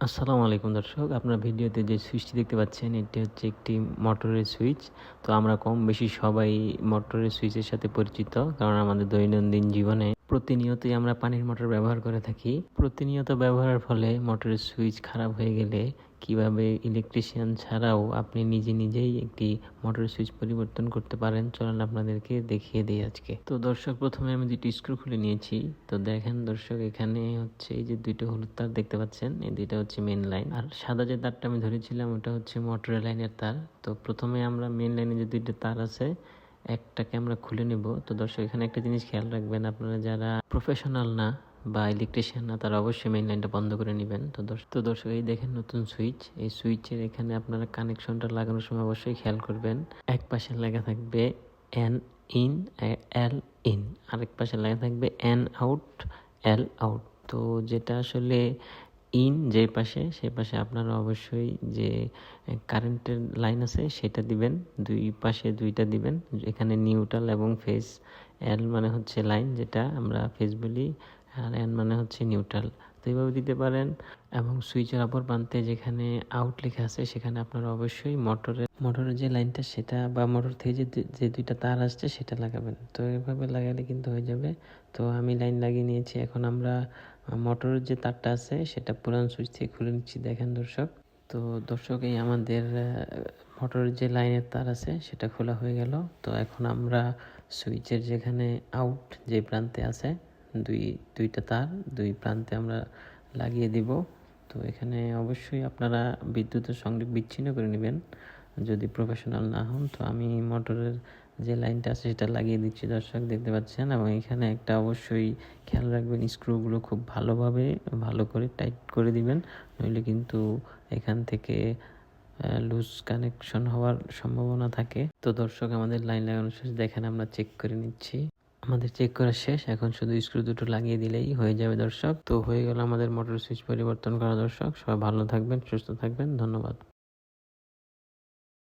আসসালামু আলাইকুম দর্শক, আপনার ভিডিওতে যে সুইচটি দেখতে পাচ্ছেন এটি হচ্ছে একটি মোটরের সুইচ। তো আমরা কম বেশি সবাই মোটরের সুইচের সাথে পরিচিত, কারণ আমাদের দৈনন্দিন জীবনে প্রতিনিয়তই আমরা পানির মোটর ব্যবহার করে থাকি। প্রতিনিয়ত ব্যবহারের ফলে মোটরের সুইচ খারাপ হয়ে গেলে কিভাবে ইলেকট্রিশিয়ান ছাড়াও আপনি নিজেই একটি মোটরের সুইচ পরিবর্তন করতে পারেন, চলেন আপনাদেরকে দেখিয়ে দিই আজকে। তো দর্শক, প্রথমে আমি দুটি স্ক্রু খুলে নিয়েছি। তো দেখেন দর্শক, এখানে হচ্ছে এই যে দুইটা হলুদ তার দেখতে পাচ্ছেন, এই দুইটা হচ্ছে মেন লাইন, আর সাদা যে তারটা আমি ধরেছিলাম ওটা হচ্ছে মোটরের লাইনের তার। তো প্রথমে আমরা মেন লাইনে যে দুইটা তার আছে একটাকে আমরা খুলে নেব। তো দর্শক, এখানে একটা জিনিস খেয়াল রাখবেন, আপনারা যারা প্রফেশনাল না বা ইলেকট্রিশিয়ান না তারা অবশ্যই মেইন লাইনটা বন্ধ করে নেবেন। তো দর্শক, এই দেখেন নতুন সুইচ। এই সুইচের এখানে আপনারা কানেকশনটা লাগানোর সময় অবশ্যই খেয়াল করবেন, এক পাশে লেখা থাকবে এন ইন এল ইন, আরেক পাশে লেখা থাকবে এন আউট এল আউট। তো যেটা আসলে ইন যে পাশে, সেই পাশে আপনারা অবশ্যই যে কারেন্টের লাইন আছে সেটা দিবেন, দুই পাশে দুইটা দিবেন। এখানে নিউট্রাল এবং ফেজ, এল মানে হচ্ছে লাইন যেটা আমরা ফেজ বলি, আর এন মানে হচ্ছে নিউট্রাল। তো এইভাবে দিতে পারেন। এবং সুইচের অপর প্রান্তে যেখানে আউট লেখা আছে সেখানে আপনারা অবশ্যই মোটরের যে লাইনটা সেটা বা মোটর থেকে যে দুইটা তার আসছে সেটা লাগাবেন। তো এভাবে লাগালে কিন্তু হয়ে যাবে। তো আমি লাইন লাগিয়ে নিয়েছি। এখন আমরা মোটরের যে তারটা আছে সেটা পুরান সুইচ থেকে খুলে নিচ্ছি। দেখেন দর্শক, তো দর্শক, এই আমাদের মোটরের যে লাইনের তার আছে সেটা খোলা হয়ে গেল। তো এখন আমরা সুইচের যেখানে আউট যে প্রান্তে আছে দুইটা তার দুই প্রান্তে আমরা লাগিয়ে দিব। তো এখানে অবশ্যই আপনারা বিদ্যুতের সংযোগ বিচ্ছিন্ন করে নেবেন যদি প্রফেশনাল না হন। তো আমি মোটরের যে লাইনটা আছে সেটা লাগিয়ে দিচ্ছি দর্শক, দেখতে পাচ্ছেন। এবং এখানে একটা অবশ্যই খেয়াল রাখবেন, স্ক্রুগুলো খুব ভালো করে টাইট করে দিবেন, নইলে কিন্তু এখান থেকে লুজ কানেকশন হওয়ার সম্ভাবনা থাকে। তো দর্শক, আমাদের লাইন লাগানো শেষ, দেখেন আমরা চেক করে নিচ্ছি। আমাদের চেক করা শেষ, এখন শুধু স্ক্রু দুটো লাগিয়ে দিলেই হয়ে যাবে দর্শক। তো হয়ে গেল আমাদের মোটর সুইচ পরিবর্তন করা দর্শক। সবাই ভালো থাকবেন, সুস্থ থাকবেন, ধন্যবাদ।